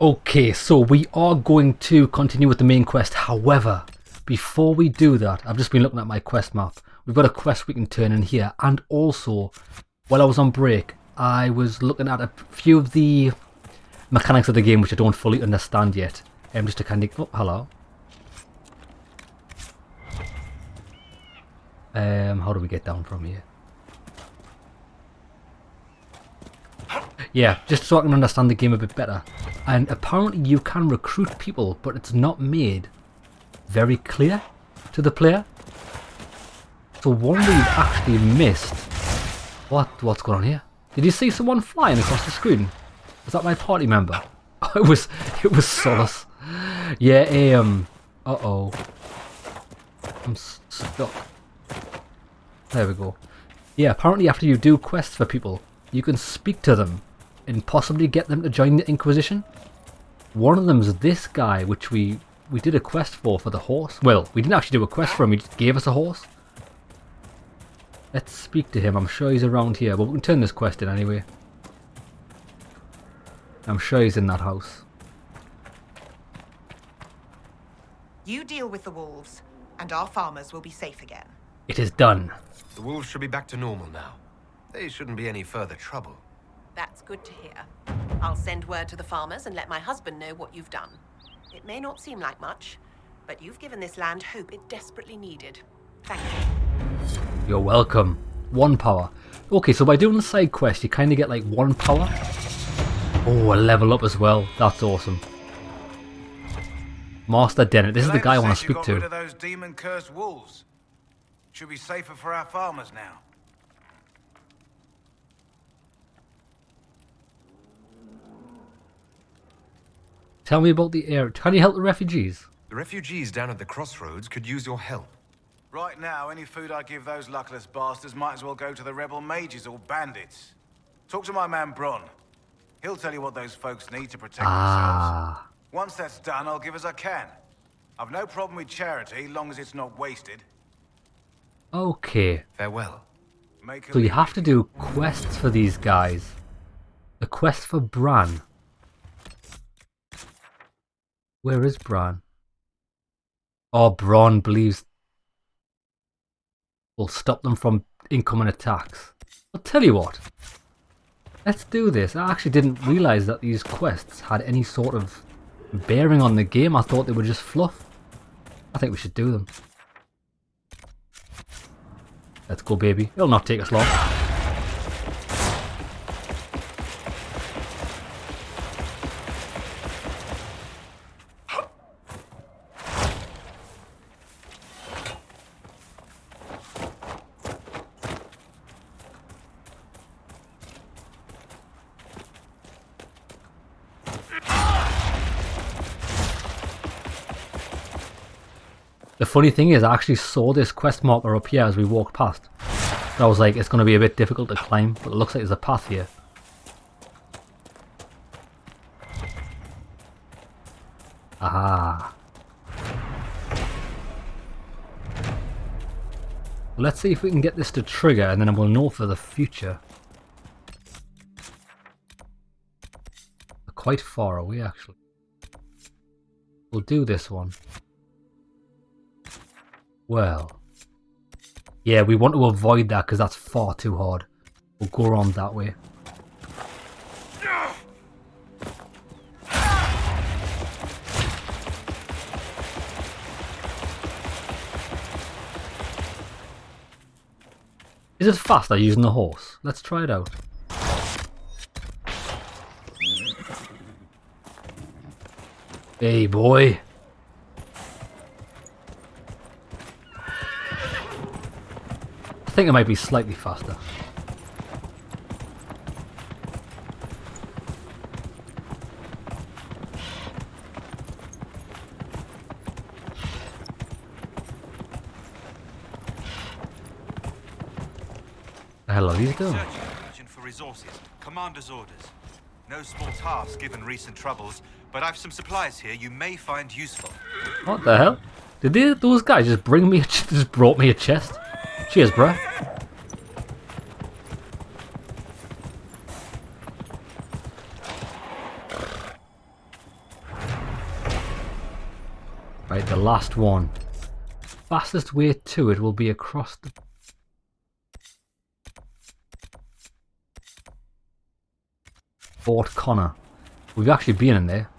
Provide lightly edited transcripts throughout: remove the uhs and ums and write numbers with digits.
Okay, so we are going to continue with the main quest. However, before we do that, I've just been looking at my quest map. We've got a quest we can turn in here. And also, while I was on break, I was looking at a few of the mechanics of the game which I don't fully understand yet. Just to kind of... Oh, hello. How do we get down from here? Yeah, just so I can understand the game a bit better. And apparently you can recruit people, but it's not made very clear to the player. So one we've actually missed. What's going on here? Did you see someone flying across the screen? Was that my party member? It was Solace. Yeah, uh-oh. I'm stuck. There we go. Yeah, apparently after you do quests for people, you can speak to them and possibly get them to join the Inquisition. One of them is this guy, which we did a quest for the horse. Well, we didn't actually do a quest for him, he just gave us a horse. Let's speak to him. I'm sure he's around here, but we can turn this quest in anyway. I'm sure he's in that house. You deal with the wolves, and our farmers will be safe again. It is done. The wolves should be back to normal now. They shouldn't be any further trouble. That's good to hear. I'll send word to the farmers and let my husband know what you've done. It may not seem like much, but you've given this land hope it desperately needed. Thank you. You're welcome. 1 power. Okay, so by doing the side quest, you kind of get like 1 power. Oh, a level up as well. That's awesome. Master Dennett. This is the guy I want to speak to. Rid of those demon-cursed wolves. Should be safer for our farmers now. Tell me about the area. Can you help the refugees? The refugees down at the crossroads could use your help. Right now, any food I give those luckless bastards might as well go to the rebel mages or bandits. Talk to my man Bron. He'll tell you what those folks need to protect themselves. Once that's done, I'll give as I can. I've no problem with charity, long as it's not wasted. Okay. Farewell. So you have to do quests for these guys. The quest for Bran. Where is Bran? Oh, Bron believes will stop them from incoming attacks. I'll tell you what. Let's do this. I actually didn't realise that these quests had any sort of bearing on the game. I thought they were just fluff. I think we should do them. Let's go, baby. It'll not take us long. The funny thing is, I actually saw this quest marker up here as we walked past. And I was like, it's going to be a bit difficult to climb, but it looks like there's a path here. Aha. Well, let's see if we can get this to trigger, and then we'll know for the future. We're quite far away, actually. We'll do this one. Well, yeah, we want to avoid that because that's far too hard. We'll go around that way. Is it faster using the horse? Let's try it out. Hey, boy. I think it might be slightly faster. The hell are these doing? Searching for resources. Commander's orders. No small task given recent troubles, but I've some supplies here you may find useful. What the hell? Did those guys just bring me? Just brought me a chest? Cheers, bruh. Right, the last one. Fastest way to it will be across the... Fort Connor. We've actually been in there.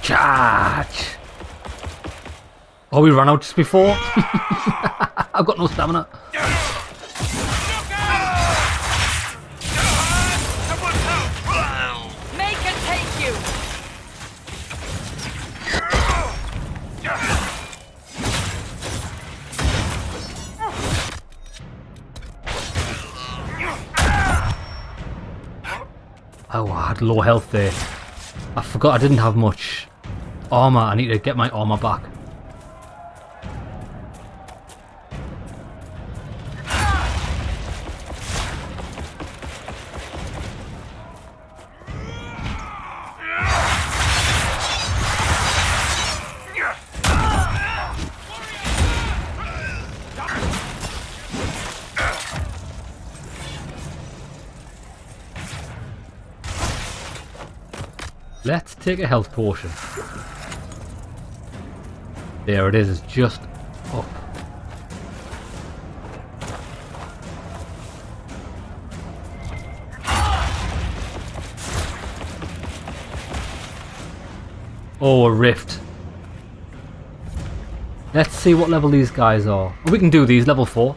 Charge! Oh, we ran out just before? I've got no stamina. Make it take you! Oh, I had low health there. I forgot I didn't have much armor. I need to get my armor back. Let's take a health potion. There it is, it's just up. Oh, a rift. Let's see what level these guys are. We can do these, level 4.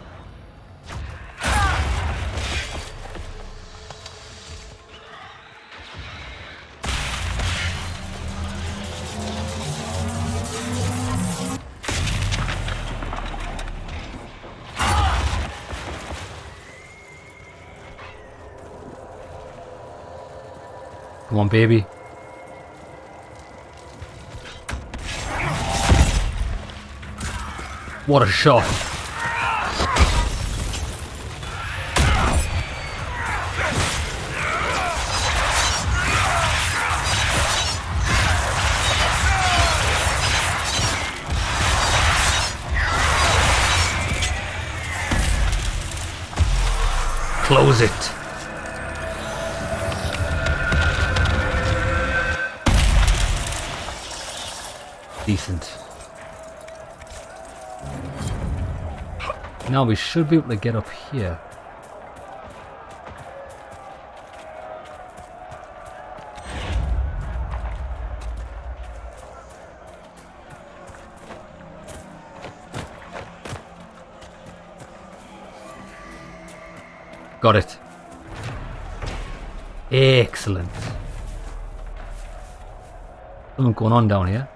Come on, baby. What a shot. Close it. Decent. Now we should be able to get up here. Got it. Excellent. Something going on down here.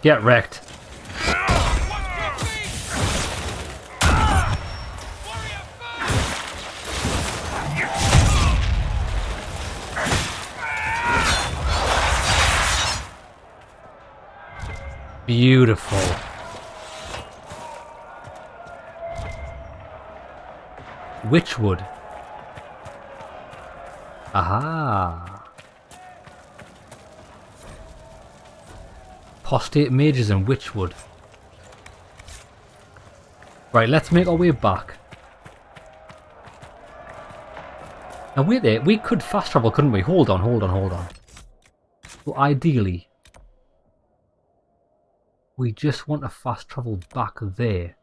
Get wrecked. Beautiful. Witchwood. Aha. Apostate mages and witchwood. Right, let's make our way back. Now wait there, we could fast travel, couldn't we? Hold on, hold on, hold on. Well, ideally, we just want to fast travel back there.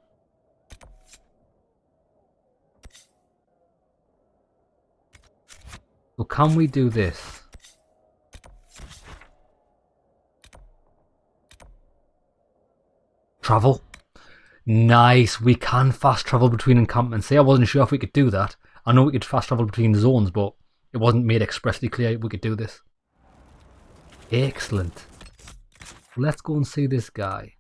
So can we do this? Travel. Nice, we can fast travel between encampments. See, I wasn't sure if we could do that. I know we could fast travel between zones, but it wasn't made expressly clear we could do this. Excellent. Let's go and see this guy.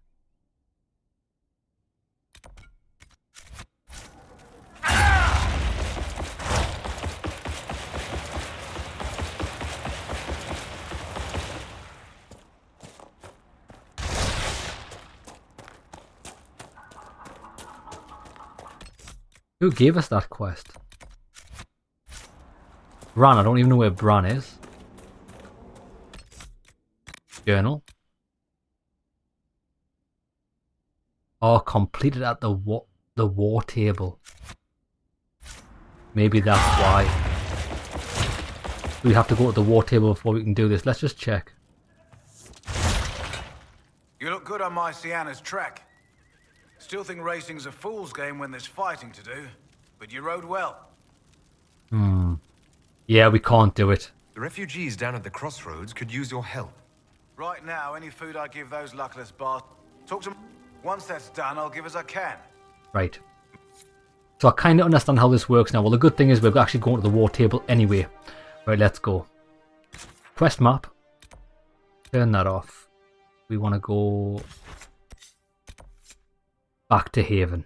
Who gave us that quest? Bran, I don't even know where Bran is. Journal. Oh, completed at the war table. Maybe that's why. We have to go to the war table before we can do this. Let's just check. You look good on my Sienna's track. Still think racing's a fool's game when there's fighting to do, but you rode well. Yeah, we can't do it. The refugees down at the crossroads could use your help. Right now, any food I give those luckless bastards... Talk to... Once that's done, I'll give as I can. Right. So I kind of understand how this works now. Well, the good thing is we're actually going to the war table anyway. Right, let's go. Quest map. Turn that off. We want to go back to Haven.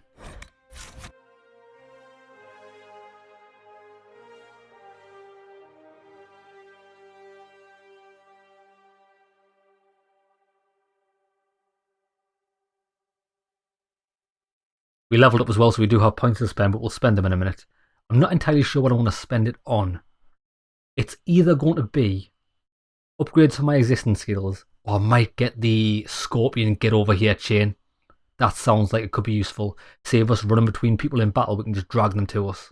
We leveled up as well, so we do have points to spend, but we'll spend them in a minute. I'm not entirely sure what I want to spend it on. It's either going to be upgrades for my existing skills, or I might get the Scorpion Get Over Here chain. That sounds like it could be useful. Save us running between people in battle, we can just drag them to us.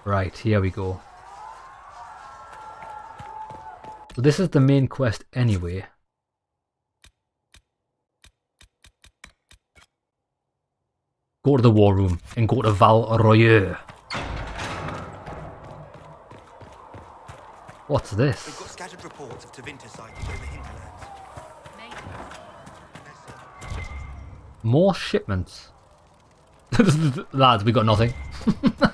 Right, here we go. So this is the main quest anyway. Go to the war room and go to Val Royeaux. What's this? We've got scattered reports of Tevinter sightings over hinterlands. More shipments. Lads, we got nothing.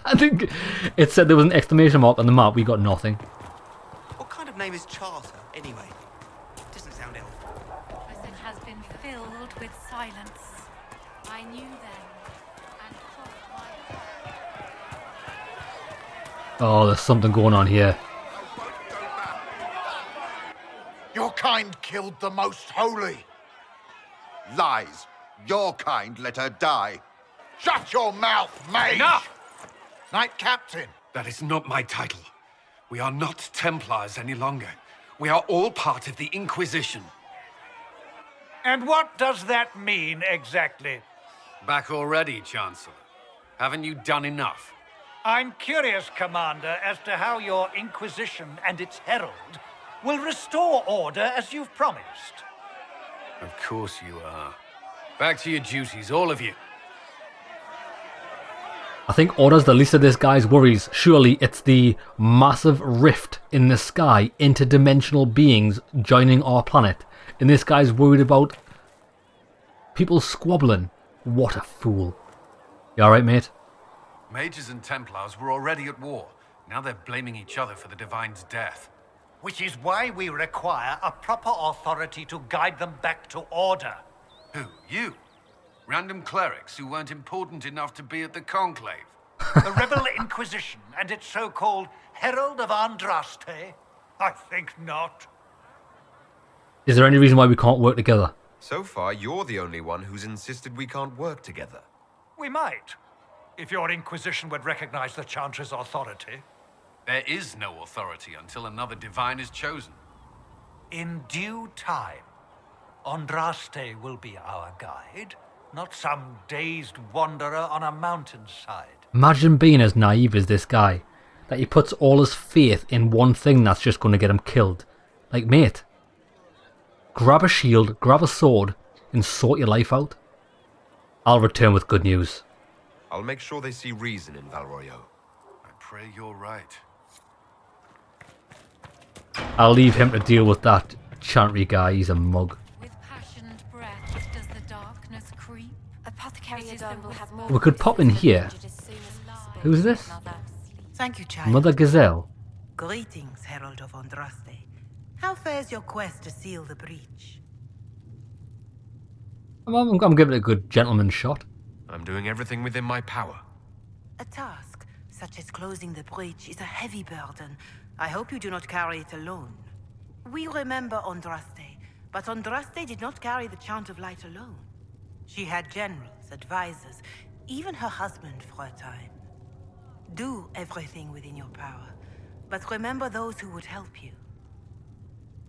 I think it said there was an exclamation mark on the map. We got nothing. What kind of name is Charter, anyway? Doesn't sound elf. Prison has been filled with silence. I knew them and fought my... Oh, there's something going on here. Your kind killed the most holy. Lies. Your kind let her die. Shut your mouth, mage! Enough! Knight Captain. That is not my title. We are not Templars any longer. We are all part of the Inquisition. And what does that mean exactly? Back already, Chancellor. Haven't you done enough? I'm curious, Commander, as to how your Inquisition and its herald will restore order as you've promised. Of course you are. Back to your duties, all of you. I think Order's the least of this guy's worries. Surely it's the massive rift in the sky, interdimensional beings joining our planet. And this guy's worried about people squabbling. What a fool. You alright, mate? Mages and Templars were already at war. Now they're blaming each other for the Divine's death. Which is why we require a proper authority to guide them back to order. Who? You? Random clerics who weren't important enough to be at the Conclave? The Rebel Inquisition and its so-called Herald of Andraste? I think not. Is there any reason why we can't work together? So far, you're the only one who's insisted we can't work together. We might, if your Inquisition would recognize the Chantress' authority. There is no authority until another Divine is chosen. In due time, Andraste will be our guide, not some dazed wanderer on a mountainside. Imagine being as naive as this guy. That he puts all his faith in one thing that's just going to get him killed. Like, mate, grab a shield, grab a sword, and sort your life out. I'll return with good news. I'll make sure they see reason in Val Royeaux. I pray you're right. I'll leave him to deal with that Chantry guy. He's a mug. With passionate breath does the darkness creep. Apothecary Adon will have more. We could pop in here. Who's this? Thank you, child. Mother Gazelle. Greetings, Herald of Andraste. How fares your quest to seal the breach? I'm giving it a good gentleman shot. I'm doing everything within my power. A task such as closing the breach, is a heavy burden. I hope you do not carry it alone. We remember Andraste, but Andraste did not carry the Chant of Light alone. She had generals, advisors, even her husband for a time. Do everything within your power, but remember those who would help you.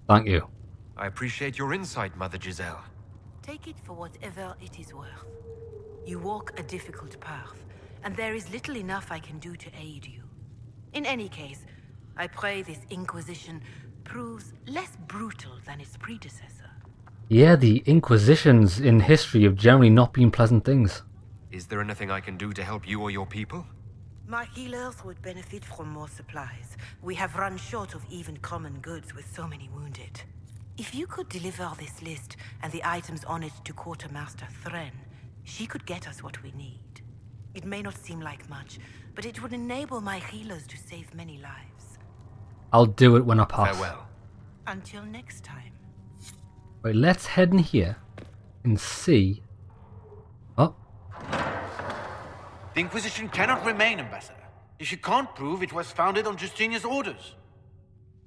Thank you. I appreciate your insight, Mother Giselle. Take it for whatever it is worth. You walk a difficult path, and there is little enough I can do to aid you. In any case, I pray this Inquisition proves less brutal than its predecessor. Yeah, the Inquisitions in history have generally not been pleasant things. Is there anything I can do to help you or your people? My healers would benefit from more supplies. We have run short of even common goods with so many wounded. If you could deliver this list and the items on it to Quartermaster Thren, she could get us what we need. It may not seem like much, but it would enable my healers to save many lives. I'll do it when I pass. Farewell. Until next time. Right, let's head in here and see. Oh, The Inquisition cannot remain, Ambassador, if you can't prove it was founded on Justinia's orders.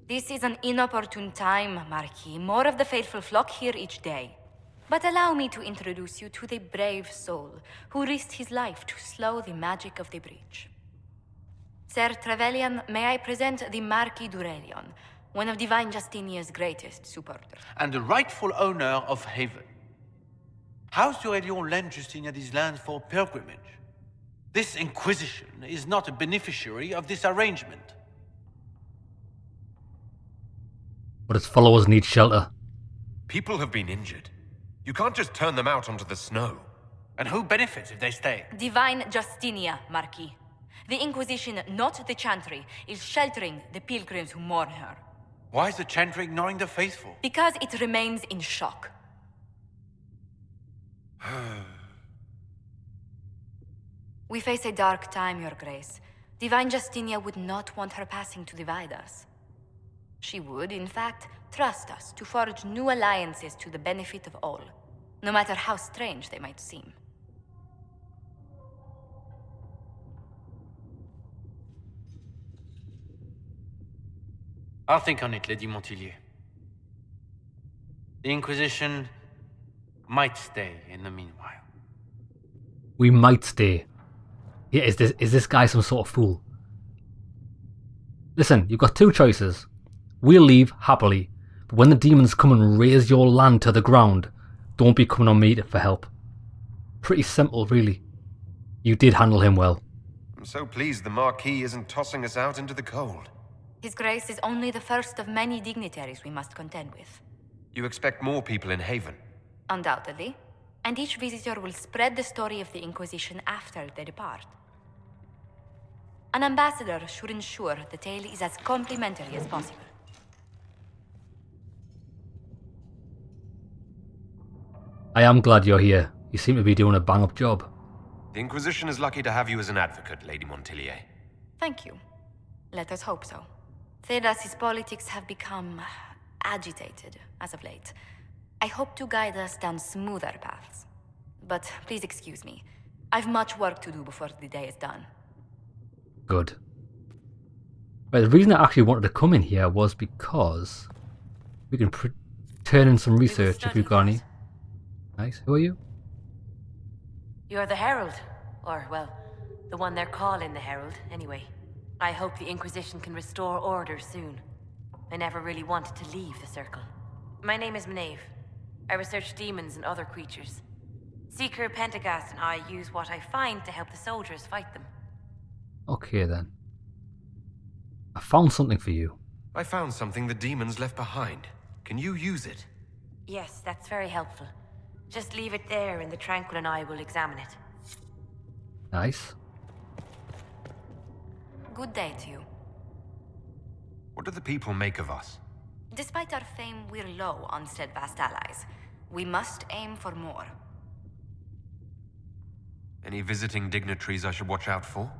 This is an inopportune time, Marquis. More of the faithful flock here each day. But allow me to introduce you to the brave soul who risked his life to slow the magic of the breach. Sir Trevelyan, may I present the Marquis d'Aurelion, one of Divine Justinia's greatest supporters. And the rightful owner of Haven. House d'Aurelion lent Justinia these lands for pilgrimage. This Inquisition is not a beneficiary of this arrangement. but its followers need shelter. People have been injured. You can't just turn them out onto the snow. And who benefits if they stay? Divine Justinia, Marquis. The Inquisition, not the Chantry, is sheltering the pilgrims who mourn her. Why is the Chantry ignoring the faithful? Because it remains in shock. We face a dark time, Your Grace. Divine Justinia would not want her passing to divide us. She would, in fact, trust us to forge new alliances to the benefit of all, no matter how strange they might seem. I'll think on it, Lady Montillier. The Inquisition might stay in the meanwhile. We might stay. Yeah, is this guy some sort of fool? Listen, you've got two choices. We'll leave happily, but when the demons come and raze your land to the ground, don't be coming on me for help. Pretty simple, really. You did handle him well. I'm so pleased the Marquis isn't tossing us out into the cold. His Grace is only the first of many dignitaries we must contend with. You expect more people in Haven? Undoubtedly. And each visitor will spread the story of the Inquisition after they depart. An ambassador should ensure the tale is as complimentary as possible. I am glad you're here. You seem to be doing a bang-up job. The Inquisition is lucky to have you as an advocate, Lady Montillier. Thank you. Let us hope so. Thedas' politics have become agitated as of late. I hope to guide us down smoother paths. But please excuse me. I've much work to do before the day is done. Good. Right, the reason I actually wanted to come in here was because we can turn in some research if we've got any. Nice. Who are you? You're the Herald. Or, well, the one they're calling the Herald, anyway. I hope the Inquisition can restore order soon. I never really wanted to leave the Circle. My name is Maeve. I research demons and other creatures. Seeker Pentagast and I use what I find to help the soldiers fight them. Okay then. I found something for you. I found something the demons left behind. Can you use it? Yes, that's very helpful. Just leave it there and the Tranquil and I will examine it. Nice. Good day to you. What do the people make of us? Despite our fame, we're low on steadfast allies. We must aim for more. Any visiting dignitaries I should watch out for?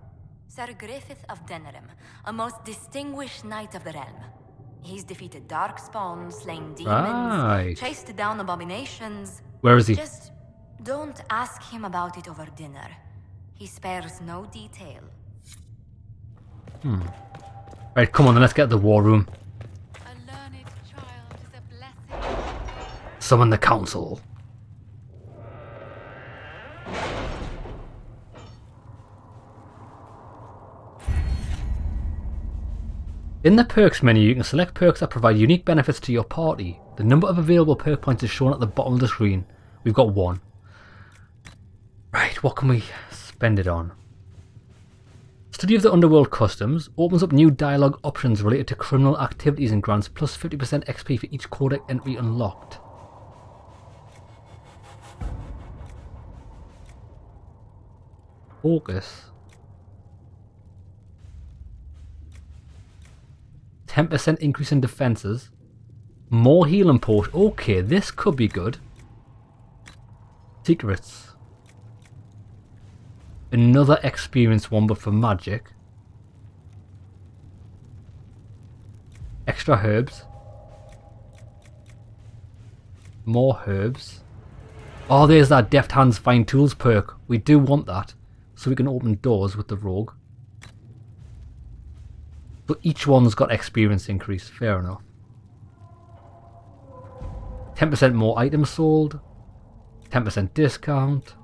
Sir Griffith of Denerim, a most distinguished knight of the realm. He's defeated darkspawn, slain demons, chased down abominations. Where is he? Just don't ask him about it over dinner. He spares no detail. Right, come on then, let's get the war room. A learned child is a blessing. Summon the council. In the perks menu, you can select perks that provide unique benefits to your party. The number of available perk points is shown at the bottom of the screen. We've got 1. Right, what can we spend it on? Study of the Underworld Customs opens up new dialogue options related to criminal activities and grants plus 50% XP for each codex entry unlocked. Focus. 10% increase in defenses. More healing potion. Okay, this could be good. Secrets. Another experience one, but for magic. Extra herbs. More herbs. Oh, there's that Deft Hands Fine Tools perk. We do want that, so we can open doors with the rogue. But each one's got experience increase. Fair enough. 10% more items sold. 10% discount.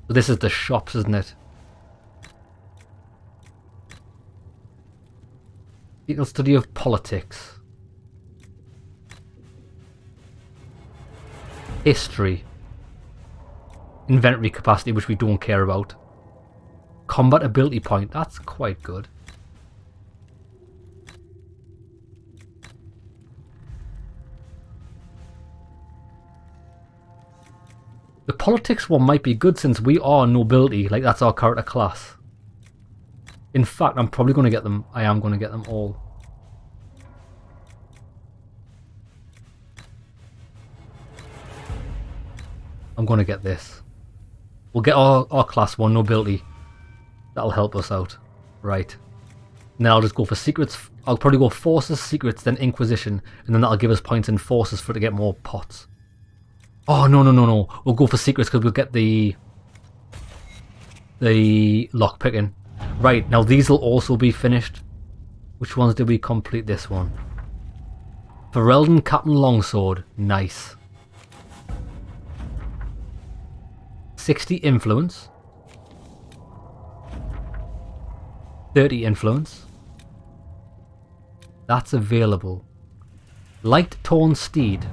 So this is the shops, isn't it? Equal study of politics. History. Inventory capacity, which we don't care about. Combat ability point, that's quite good. The politics one might be good since we are nobility, like that's our character class. In fact, I'm probably going to get them. I am going to get them all. I'm going to get this. We'll get our class 1 nobility. That'll help us out. Right. And then I'll just go for secrets. I'll probably go forces, secrets, then inquisition. And then that'll give us points in forces for to get more pots. Oh, no. We'll go for secrets because we'll get the lock picking. Right, now these will also be finished. Which ones did we complete this one? Ferelden Captain Longsword. Nice. 60 influence. 30 influence. That's available. Light Torn Steed.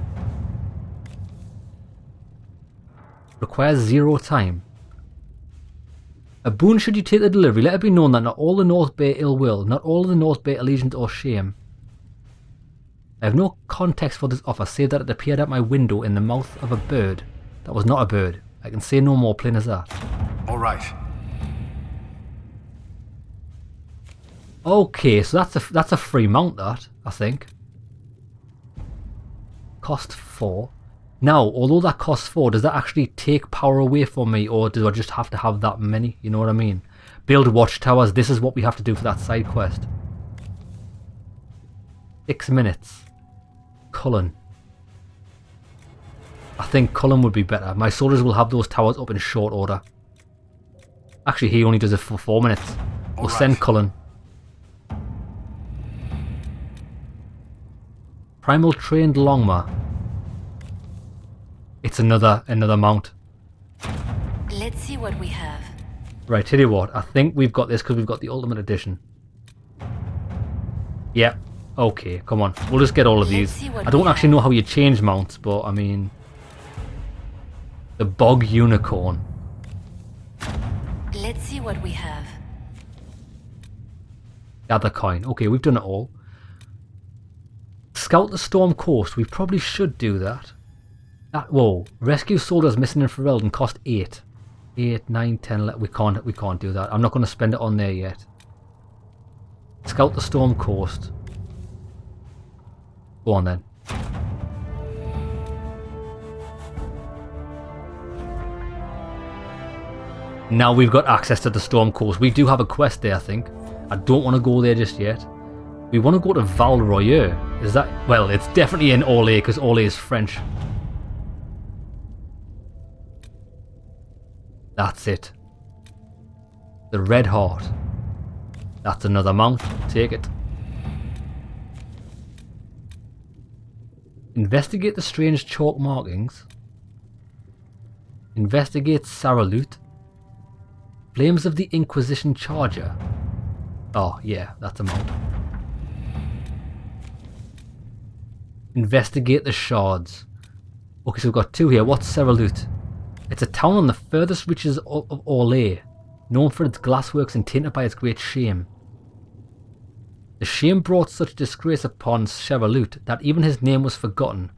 Requires 0 time. A boon should you take the delivery. Let it be known that not all the North bear ill will, not all of the North bear allegiance or shame. I have no context for this offer, save that it appeared at my window in the mouth of a bird. That was not a bird. I can say no more, plain as that. All right. Okay, so that's a free mount, that, I think. Cost 4. Now, although that costs 4, does that actually take power away from me, or do I just have to have that many? You know what I mean? Build watchtowers. This is what we have to do for that side quest. 6 minutes. Cullen. I think Cullen would be better. My soldiers will have those towers up in short order. Actually, he only does it for 4 minutes. We'll send Cullen. Primal Trained Longma. It's another mount. Let's see what we have. Right, tell you what. I think we've got this because we've got the Ultimate Edition. Yep. Okay, come on. We'll just get all of these. I don't actually know how you change mounts, but I mean... The Bog Unicorn. Let's see what we have. Gather coin. Okay, we've done it all. Scout the Storm Coast. We probably should do that. Whoa. Rescue soldiers missing in Ferelden cost 8. 8, 9, 10. We can't do that. I'm not going to spend it on there yet. Scout the Storm Coast. Go on then. Now we've got access to the Storm Coast. We do have a quest there, I think. I don't want to go there just yet. We want to go to Val Royeaux. Is that... Well, it's definitely in Orlais because Orlais is French. That's it. The Red Heart. That's another mount. Take it. Investigate the strange chalk markings. Investigate Sarah Loot. Flames of the Inquisition Charger. Oh, yeah, that's a mount. Investigate the shards. Okay, so we've got 2 here. What's Sarah Loot? It's a town on the furthest reaches of Orlais, known for its glassworks and tainted by its great shame. The shame brought such disgrace upon Seralut that even his name was forgotten.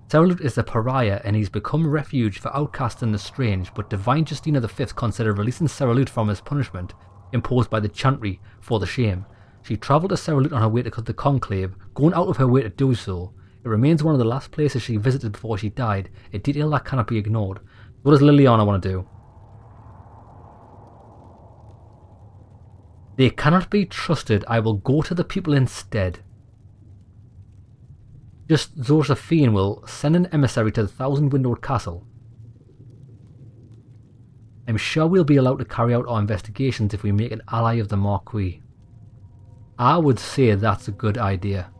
Seralut is a pariah and he's become refuge for outcasts and the strange, but Divine Justina V considered releasing Seralut from his punishment imposed by the Chantry for the shame. She travelled to Seralut on her way to the Conclave, going out of her way to do so. It remains one of the last places she visited before she died, a detail that cannot be ignored. What does Liliana want to do? They cannot be trusted. I will go to the people instead. Just Josephine will send an emissary to the Thousand-Windowed Castle. I'm sure we'll be allowed to carry out our investigations if we make an ally of the Marquis. I would say that's a good idea.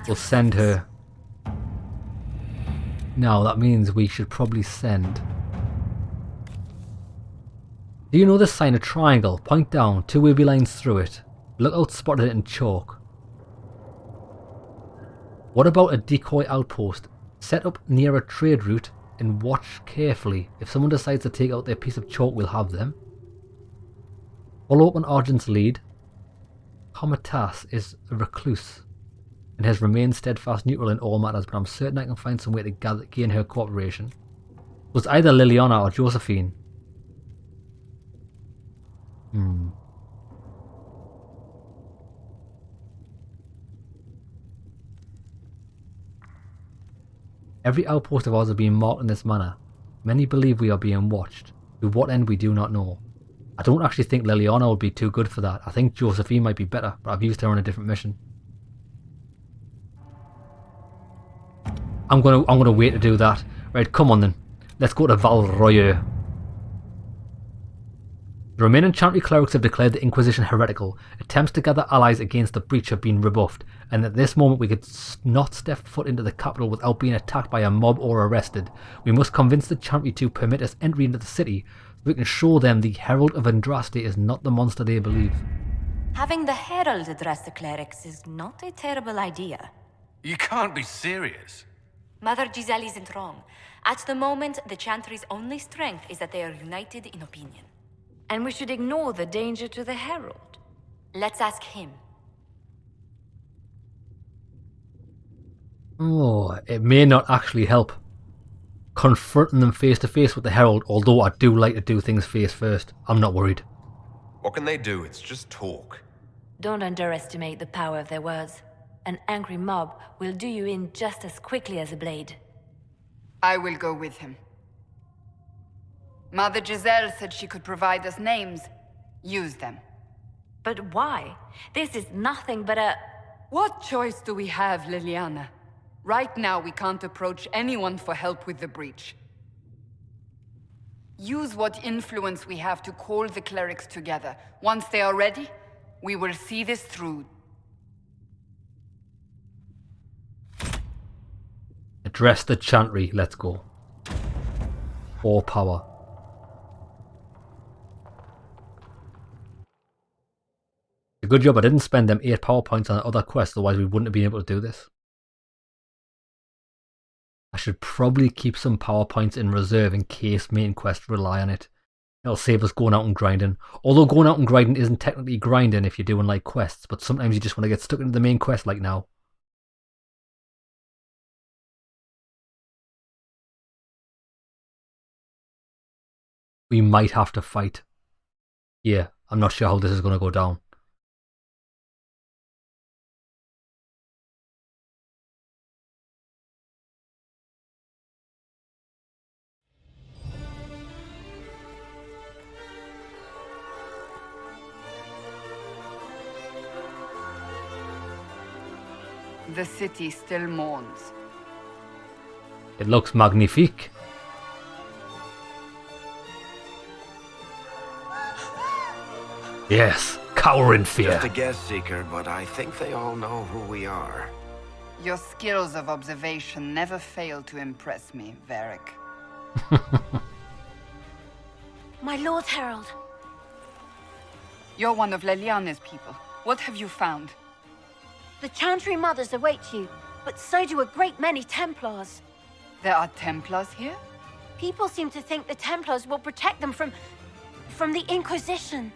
We'll send her. Now that means we should probably send. Do you know this sign, a triangle? Point down, 2 wavy lines through it. Lookout spotted it in chalk. What about a decoy outpost? Set up near a trade route and watch carefully. If someone decides to take out their piece of chalk, we'll have them. Follow up on Argent's lead. Comatas is a recluse and has remained steadfast neutral in all matters, but I'm certain I can find some way to gain her cooperation. So it's either Liliana or Josephine. Every outpost of ours is being marked in this manner. Many believe we are being watched. To what end we do not know. I don't actually think Liliana would be too good for that. I think Josephine might be better, but I've used her on a different mission. I'm gonna wait to do that. Right, come on then. Let's go to Val Royeaux. The remaining Chantry clerics have declared the Inquisition heretical. Attempts to gather allies against the breach have been rebuffed, and at this moment we could not step foot into the capital without being attacked by a mob or arrested. We must convince the Chantry to permit us entry into the city, so we can show them the Herald of Andraste is not the monster they believe. Having the Herald address the clerics is not a terrible idea. You can't be serious. Mother Giselle isn't wrong. At the moment, the Chantry's only strength is that they are united in opinion. And we should ignore the danger to the Herald. Let's ask him. Oh, it may not actually help. Confronting them face to face with the Herald, although I do like to do things face first. I'm not worried. What can they do? It's just talk. Don't underestimate the power of their words. An angry mob will do you in just as quickly as a blade. I will go with him. Mother Giselle said she could provide us names. Use them. But why? This is nothing but a... What choice do we have, Liliana? Right now we can't approach anyone for help with the breach. Use what influence we have to call the clerics together. Once they are ready, we will see this through. Address the Chantry, let's go. All power. A good job I didn't spend them 8 power points on other quests, otherwise we wouldn't have been able to do this. I should probably keep some power points in reserve in case main quests rely on it. It'll save us going out and grinding. Although going out and grinding isn't technically grinding if you're doing like quests, but sometimes you just want to get stuck into the main quest like now. We might have to fight. Yeah, I'm not sure how this is going to go down. The city still mourns. It looks magnifique. Yes, cower in fear. Just a guess, Seeker, but I think they all know who we are. Your skills of observation never fail to impress me, Varric. My Lord Herald. You're one of Leliana's people. What have you found? The Chantry Mothers await you, but so do a great many Templars. There are Templars here? People seem to think the Templars will protect them from the Inquisition.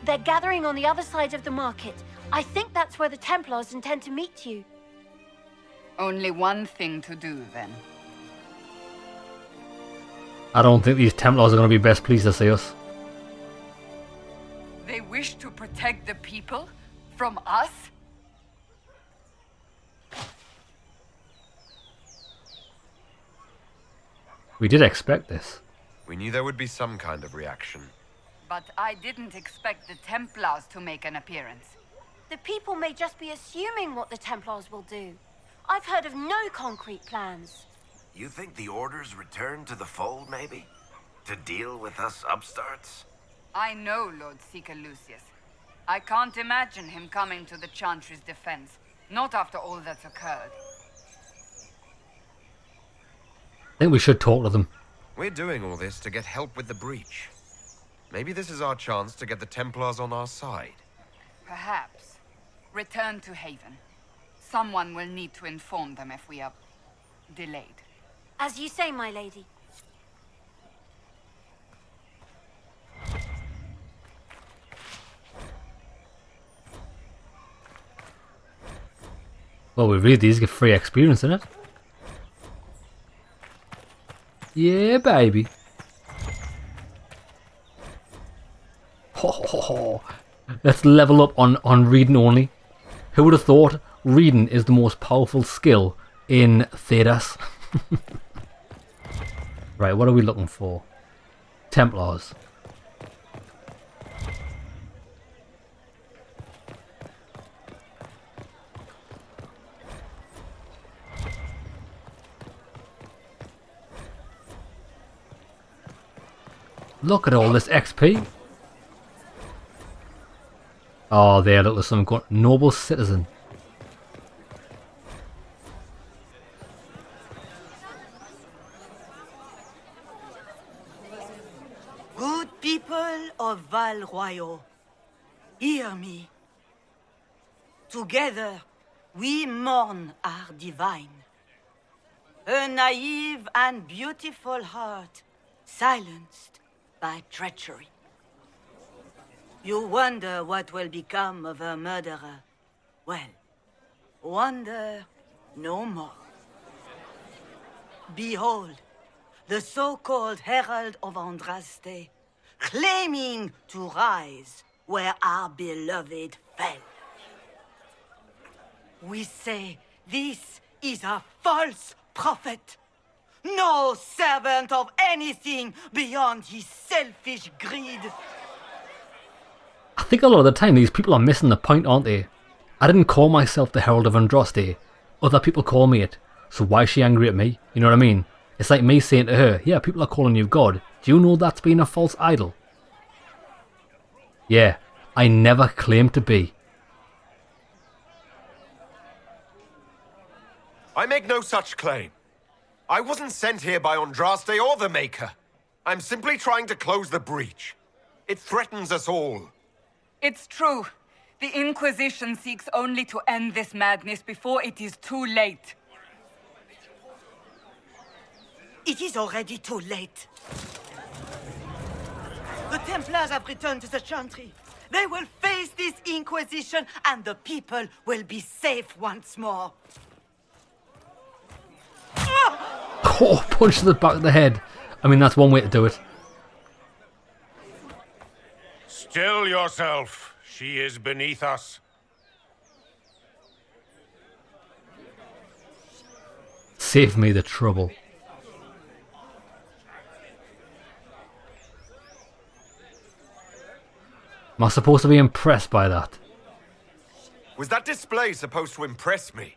They're gathering on the other side of the market. I think that's where the Templars intend to meet you. Only one thing to do, then. I don't think these Templars are going to be best pleased to see us. They wish to protect the people? From us? We did expect this. We knew there would be some kind of reaction. But I didn't expect the Templars to make an appearance. The people may just be assuming what the Templars will do. I've heard of no concrete plans. You think the Order's return to the fold, maybe? To deal with us upstarts? I know Lord Seeker Lucius. I can't imagine him coming to the Chantry's defense. Not after all that's occurred. I think we should talk to them. We're doing all this to get help with the breach. Maybe this is our chance to get the Templars on our side. Perhaps. Return to Haven. Someone will need to inform them if we are delayed. As you say, my lady. Well, we read these, get free experience in it. Yeah, baby. Ho, ho, ho. Let's level up on reading only. Who would have thought reading is the most powerful skill in Thedas? Right, what are we looking for? Templars. Look at all this XP. Oh, there, look, there's some noble citizen. Good people of Val Royeaux, hear me. Together, we mourn our divine. A naive and beautiful heart, silenced by treachery. You wonder what will become of a murderer. Well, wonder no more. Behold, the so-called Herald of Andraste, claiming to rise where our beloved fell. We say this is a false prophet. No servant of anything beyond his selfish greed. I think a lot of the time these people are missing the point, aren't they? I didn't call myself the Herald of Andraste. Other people call me it. So why is she angry at me? You know what I mean? It's like me saying to her, yeah, people are calling you God. Do you know that's being a false idol? Yeah, I never claimed to be. I make no such claim. I wasn't sent here by Andraste or the Maker. I'm simply trying to close the breach. It threatens us all. It's true. The Inquisition seeks only to end this madness before it is too late. It is already too late. The Templars have returned to the Chantry. They will face this Inquisition and the people will be safe once more. Oh, punch to the back of the head. I mean, that's one way to do it. Still yourself. She is beneath us. Save me the trouble. Am I supposed to be impressed by that? Was that display supposed to impress me?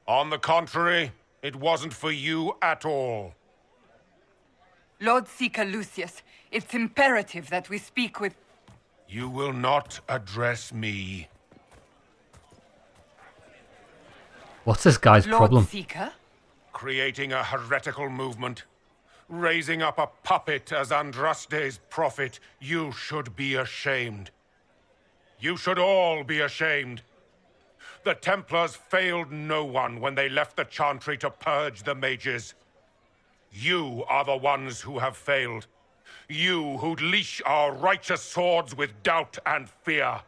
On the contrary, it wasn't for you at all. Lord Seeker Lucius, it's imperative that we speak with... You will not address me. What's this guy's problem? Seeker? Creating a heretical movement. Raising up a puppet as Andraste's prophet. You should be ashamed. You should all be ashamed. The Templars failed no one when they left the Chantry to purge the mages. You are the ones who have failed. You who'd leash our righteous swords with doubt and fear.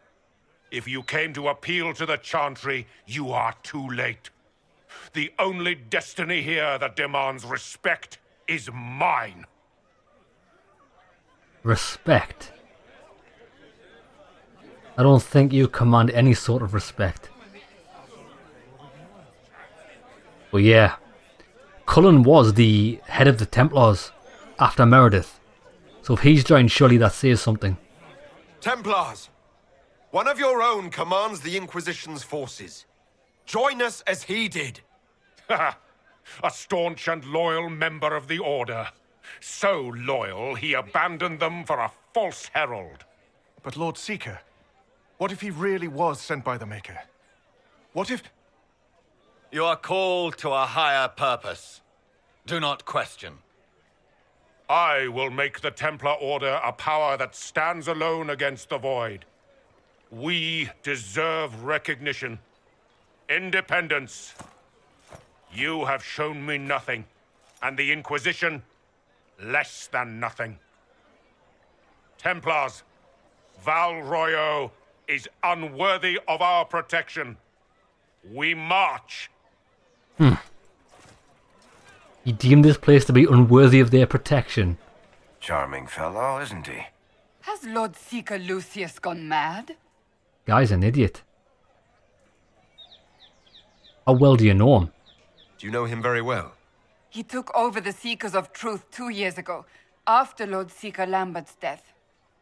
If you came to appeal to the Chantry, you are too late. The only destiny here that demands respect is mine. Respect? I don't think you command any sort of respect. But yeah, Cullen was the head of the Templars after Meredith. So if he's joined, surely that says something. Templars! One of your own commands the Inquisition's forces. Join us as he did. A staunch and loyal member of the Order. So loyal, he abandoned them for a false herald. But Lord Seeker, what if he really was sent by the Maker? What if... You are called to a higher purpose. Do not question. I will make the Templar Order a power that stands alone against the Void. We deserve recognition. Independence. You have shown me nothing, and the Inquisition, less than nothing. Templars, Val Royeaux is unworthy of our protection. We march. He deemed this place to be unworthy of their protection. Charming fellow, isn't he? Has Lord Seeker Lucius gone mad? Guy's an idiot. How well do you know him? Do you know him very well? He took over the Seekers of Truth 2 years ago, after Lord Seeker Lambert's death.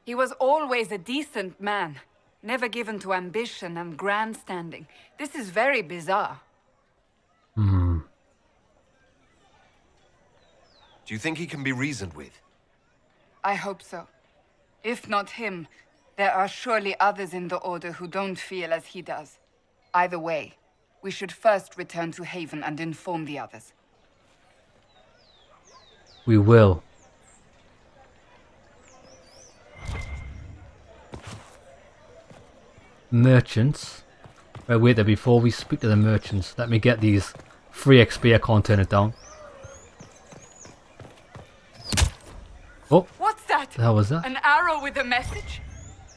He was always a decent man, never given to ambition and grandstanding. This is very bizarre. Do you think he can be reasoned with? I hope so. If not him, there are surely others in the Order who don't feel as he does. Either way, we should first return to Haven and inform the others. We will. Merchants. Wait there, before we speak to the merchants, let me get these free XP. I can't turn it down. Oh, what's that? The hell was that? An arrow with a message?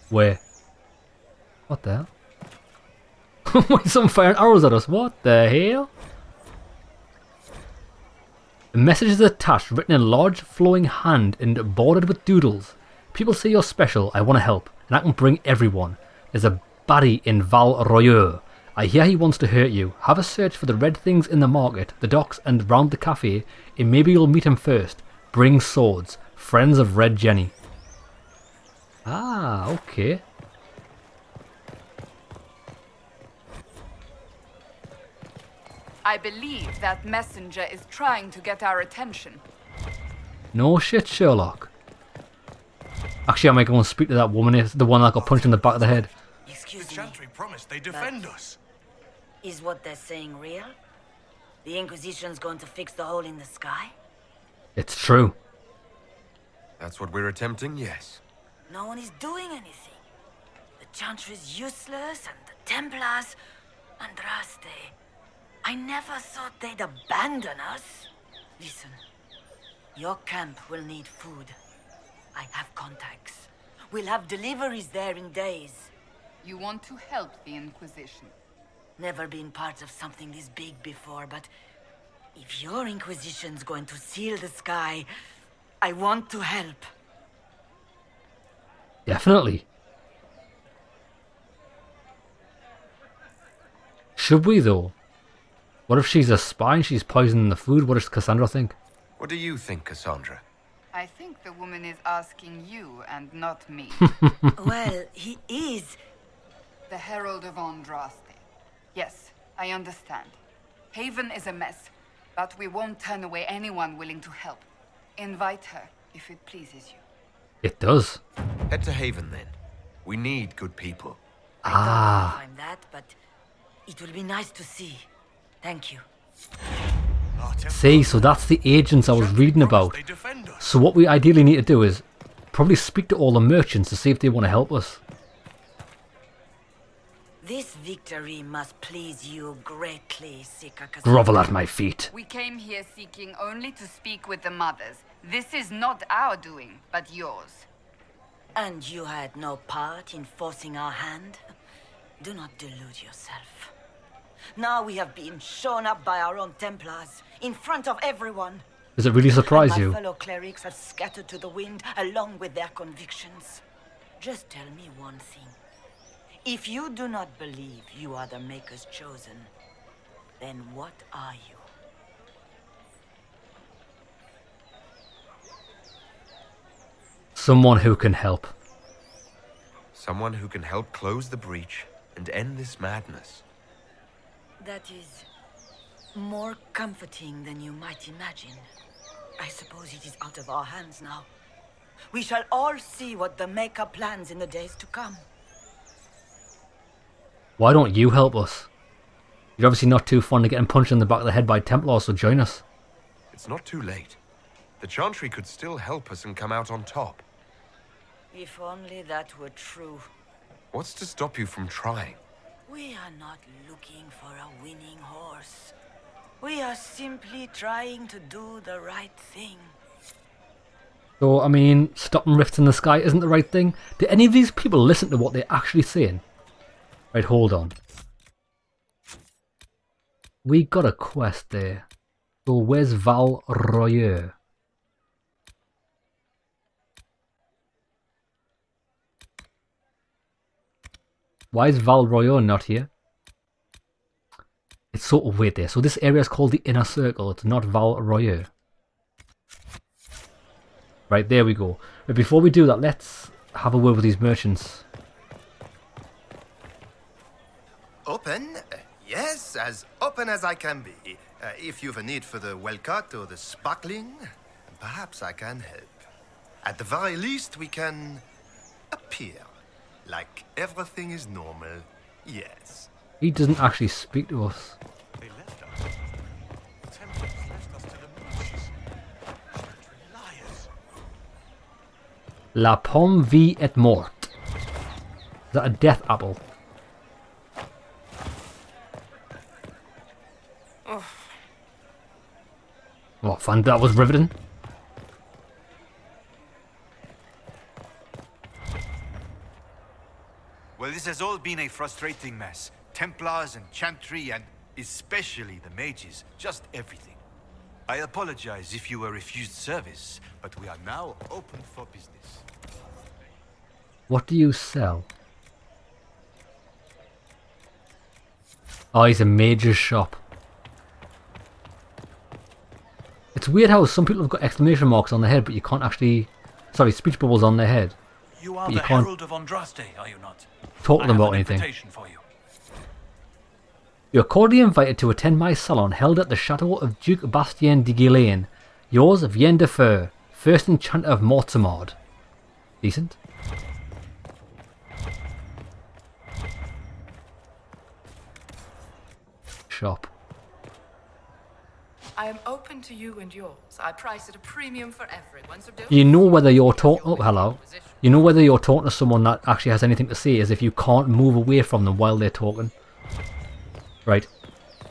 Where? What the hell? Why is someone firing arrows at us? What the hell? The message is attached, written in large flowing hand and bordered with doodles. People say you're special, I want to help, and I can bring everyone. There's a baddie in Val Royeaux. I hear he wants to hurt you. Have a search for the red things in the market, the docks and round the cafe, and maybe you'll meet him first. Bring swords. Friends of Red Jenny. Ah, okay. I believe that messenger is trying to get our attention. No shit, Sherlock. Actually, I might go and speak to that woman, the one that got punched in the back of the head. Excuse me. The Chantry promised they defend us. Is what they're saying real? The Inquisition's going to fix the hole in the sky? It's true. That's what we're attempting, yes. No one is doing anything. The Chantry's useless, and the Templars... Andraste... I never thought they'd abandon us. Listen, your camp will need food. I have contacts. We'll have deliveries there in days. You want to help the Inquisition? Never been part of something this big before, but if your Inquisition's going to seal the sky, I want to help. Definitely. Should we though? What if she's a spy and she's poisoning the food? What does Cassandra think? What do you think, Cassandra? I think the woman is asking you and not me. Well, he is... The Herald of Andraste. Yes, I understand. Haven is a mess, but we won't turn away anyone willing to help. Invite her, if it pleases you. It does. Head to Haven, then. We need good people. Ah. I'm that, but it will be nice to see. Thank you. See, so that's the agents I was reading about. So what we ideally need to do is probably speak to all the merchants to see if they want to help us. This victory must please you greatly, Sika. Grovel at my feet. We came here seeking only to speak with the mothers. This is not our doing, but yours. And you had no part in forcing our hand? Do not delude yourself. Now we have been shown up by our own Templars, in front of everyone. Does it really surprise you? My fellow clerics have scattered to the wind along with their convictions. Just tell me one thing. If you do not believe you are the Maker's chosen, then what are you? Someone who can help. Someone who can help close the breach and end this madness. That is more comforting than you might imagine. I suppose it is out of our hands now. We shall all see what the Maker plans in the days to come. Why don't you help us? You're obviously not too fond of getting punched in the back of the head by Templars, so join us. It's not too late. The Chantry could still help us and come out on top. If only that were true. What's to stop you from trying? We are not looking for a winning horse. We are simply trying to do the right thing. So, I mean, stopping rifts in the sky isn't the right thing? Do any of these people listen to what they're actually saying? Right, hold on. We got a quest there. So where's Val Royeaux? Why is Val Royeaux not here? It's sort of weird there. So this area is called the Inner Circle. It's not Val Royeaux. Right, there we go. But before we do that, let's have a word with these merchants. Open? Yes, as open as I can be. If you've a need for the well-cut or the sparkling, perhaps I can help. At the very least, we can appear like everything is normal. Yes. He doesn't actually speak to us. They left us. The Templars left us to the Mages. Liars. La pomme vie est morte. Is that a death apple? What fun, that was riveting. Well, this has all been a frustrating mess. Templars and Chantry and especially the mages. Just everything. I apologize if you were refused service, but we are now open for business. What do you sell? Oh, he's a mage's shop. It's weird how some people have got exclamation marks on their head, but you can't actually... Sorry, speech bubbles on their head. You are the can't Herald of Andraste, are you not? talk to them about anything. For you. You're cordially invited to attend my salon held at the chateau of Duke Bastien de Guillain. Yours, Vienne de Feur, first enchanter of Mortemard. Decent. Shop. I am open to you and yours. I price at a premium for everyone, so don't... You know whether you're talking... Oh, hello. You know whether you're talking to someone that actually has anything to say is if you can't move away from them while they're talking. Right.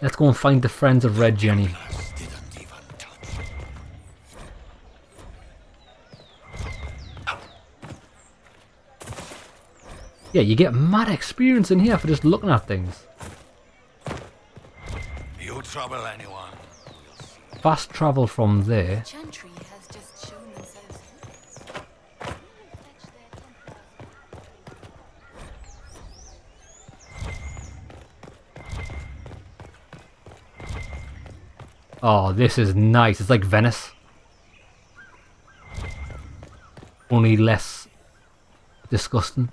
Let's go and find the friends of Red Jenny. Yeah, you get mad experience in here for just looking at things. You trouble anyone? Fast travel from there. Chantry has just shown themselves. Oh, this is nice. It's like Venice. Only less disgusting.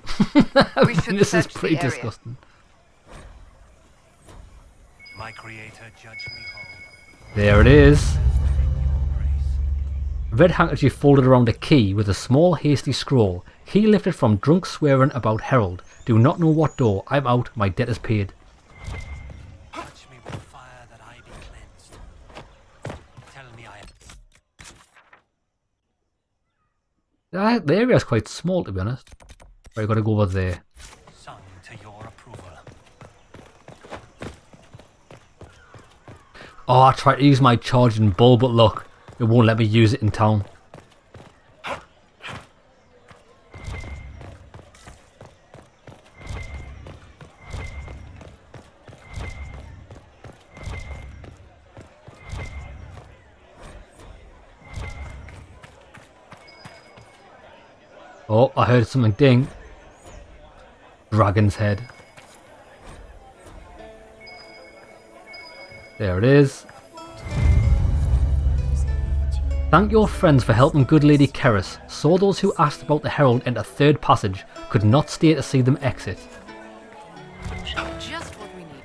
This is pretty disgusting. My creator, judge me whole. There it is. Red handkerchief folded around a key with a small hasty scroll. Key lifted from drunk swearing about Herald. Do not know what door. I'm out. My debt is paid. Touch me with fire that I be cleansed. Tell me I am. The area is quite small, to be honest. Right, gotta go over there. Sung to your approval. Oh, I tried to use my charging bull, but look, it won't let me use it in town. Oh, I heard something ding. Dragon's head. There it is. Thank your friends for helping good Lady Keris. Saw those who asked about the Herald enter third passage. Could not stay to see them exit. Just what we needed.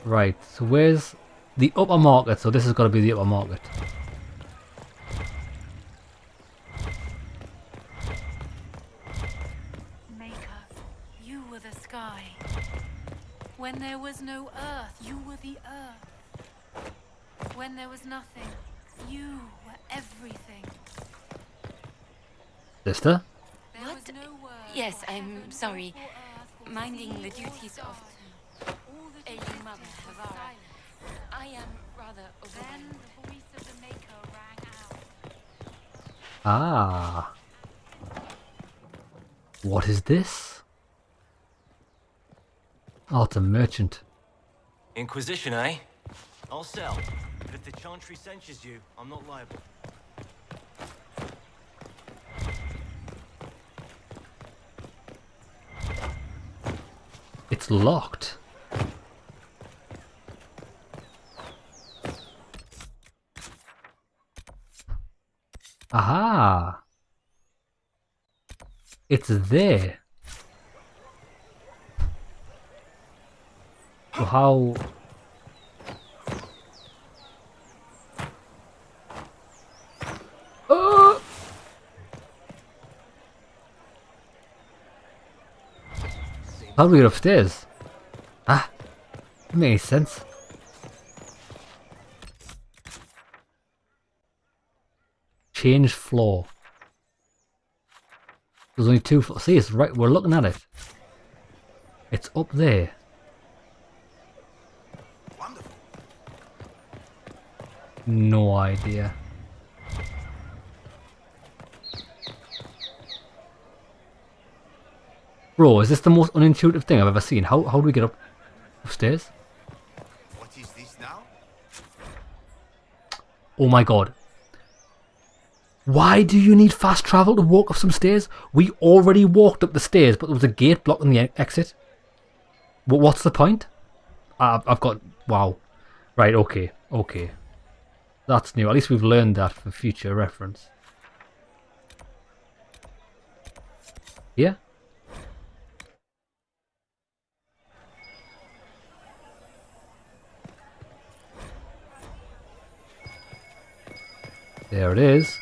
Right, so where's the upper market? So this has got to be the upper market. Maker, you were the sky. When there was no earth, you were the earth. When there was nothing, you were everything. Sister? What? Yes, I'm sorry. Minding the duties of ailing mother, Havara. I am rather overwhelmed. Then the voice of the Maker rang out. Ah. What is this? Oh, it's a merchant. Inquisition, eh? I'll sell. But if the Chantry censures you, I'm not liable. It's locked. Aha! It's there. So how... Oh! How do we get upstairs? Ah, doesn't make any sense. Change floor. There's only two floors. See, it's right. We're looking at it. It's up there. No idea. Bro, is this the most unintuitive thing I've ever seen? How do we get upstairs? What is this now? Oh my god. Why do you need fast travel to walk up some stairs? We already walked up the stairs, but there was a gate blocking the exit. What's the point? I've got... Wow. Right, okay. Okay. That's new. At least we've learned that for future reference. Yeah? There it is.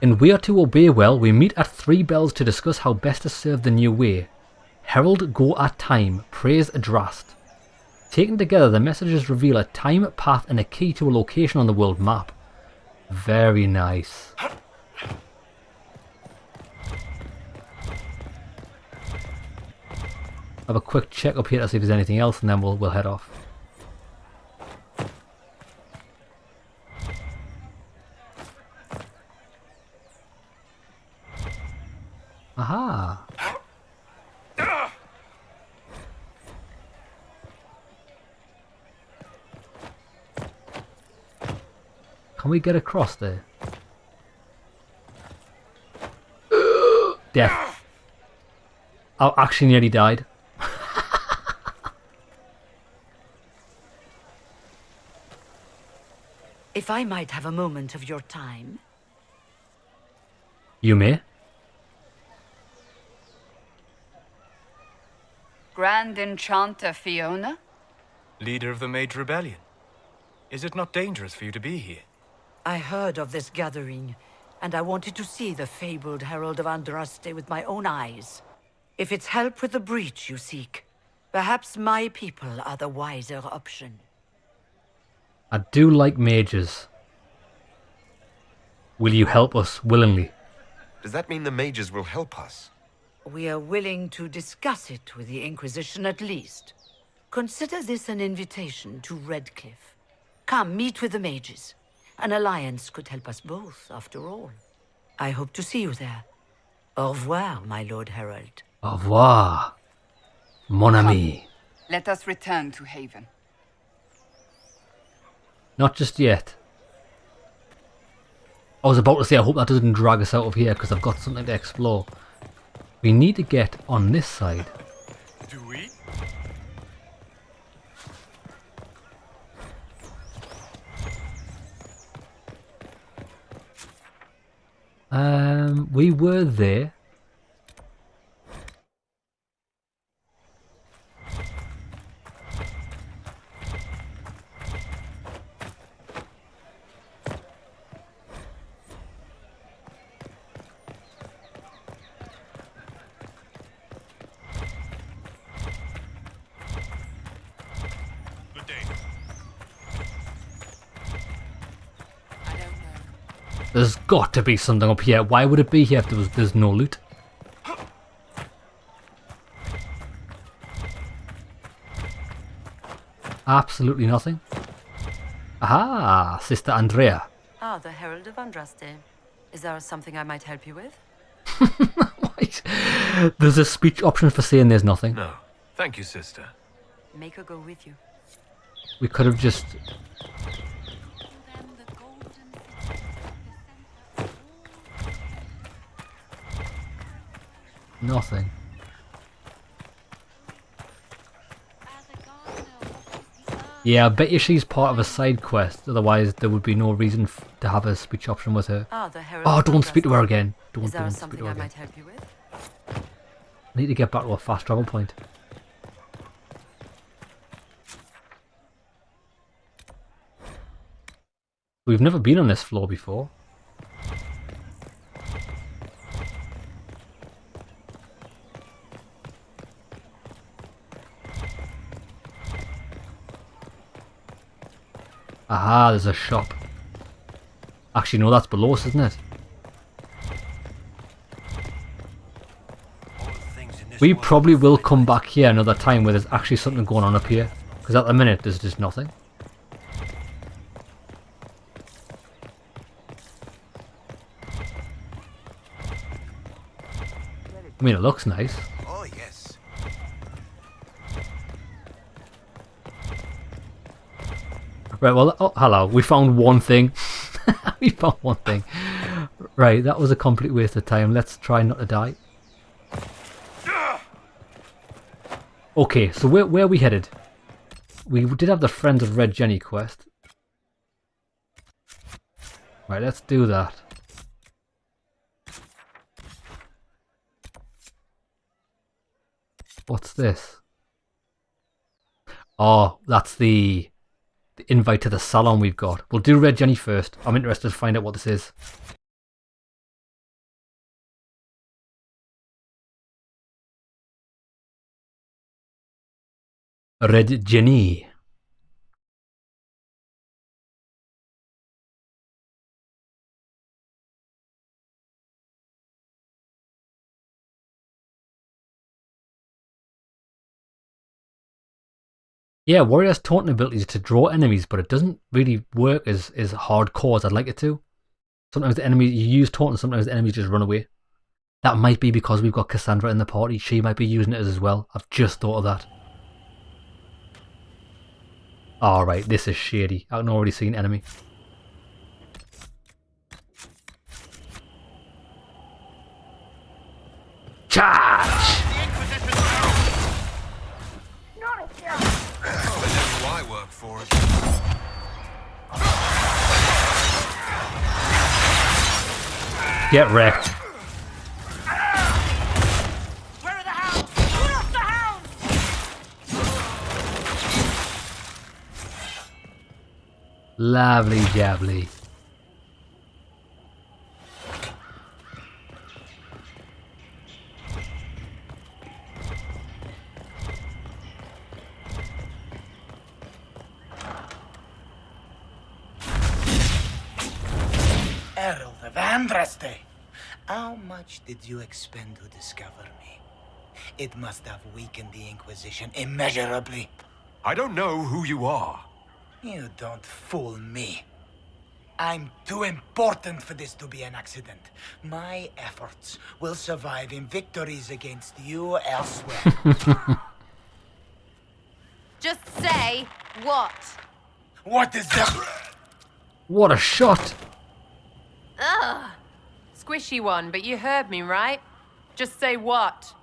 In We Are to Obey Well, we meet at 3 bells to discuss how best to serve the new way. Herald go at time, praise Adrast. Taken together, the messages reveal a time, path, and a key to a location on the world map. Very nice. Have a quick check up here to see if there's anything else, and then we'll head off. Aha! Can we get across there? Death. I actually nearly died. If I might have a moment of your time. You may. Grand Enchanter Fiona? Leader of the Mage Rebellion. Is it not dangerous for you to be here? I heard of this gathering, and I wanted to see the fabled Herald of Andraste with my own eyes. If it's help with the breach you seek, perhaps my people are the wiser option. I do like mages. Will you help us willingly? Does that mean the mages will help us? We are willing to discuss it with the Inquisition at least. Consider this an invitation to Redcliffe. Come, meet with the mages. An alliance could help us both, after all. I hope to see you there. Au revoir, my Lord Herald. Au revoir, mon ami. Let us return to Haven. Not just yet. I was about to say I hope that doesn't drag us out of here because I've got something to explore. We need to get on this side. Do we? We were there. There's got to be something up here. Why would it be here if there's no loot? Absolutely nothing. Aha, Sister Andrea. Ah, the Herald of Andraste. Is there something I might help you with? Wait. There's a speech option for saying there's nothing. No. Thank you, sister. Make her go with you. We could have just... Nothing. Yeah, I bet you she's part of a side quest, otherwise there would be no reason to have a speech option with her. Ah, the Herald Oh, of don't Andraste. speak to her again. Don't Is there speak something to her I again. might help you with? I need to get back to a fast travel point. We've never been on this floor before. Aha, there's a shop. Actually, no, that's below us, isn't it? We probably will come back here another time where there's actually something going on up here. Because at the minute, there's just nothing. I mean, it looks nice. Oh, yes. Right, well, oh, hello. We found one thing. We found one thing. Right, that was a complete waste of time. Let's try not to die. Okay, so where are we headed? We did have the Friends of Red Jenny quest. Right, let's do that. What's this? Oh, that's the invite to the salon we've got. We'll do Red Jenny first. I'm interested to find out what this is. Red Jenny. Yeah, Warrior's taunting ability is to draw enemies, but it doesn't really work as hardcore as I'd like it to. Sometimes the enemy, you use taunt and sometimes the enemies just run away. That might be because we've got Cassandra in the party. She might be using it as well. I've just thought of that. Alright, this is shady. I can already see an enemy. Charge! I work for it. Get wrecked. Where are the hounds? Put off the hounds! Lovely jabbly. Herald of Andraste, how much did you expend to discover me? It must have weakened the Inquisition immeasurably. I don't know who you are. You don't fool me. I'm too important for this to be an accident. My efforts will survive in victories against you elsewhere. Just say what? What is that? What a shot! Ugh. Squishy one, but you heard me, right? Just say what?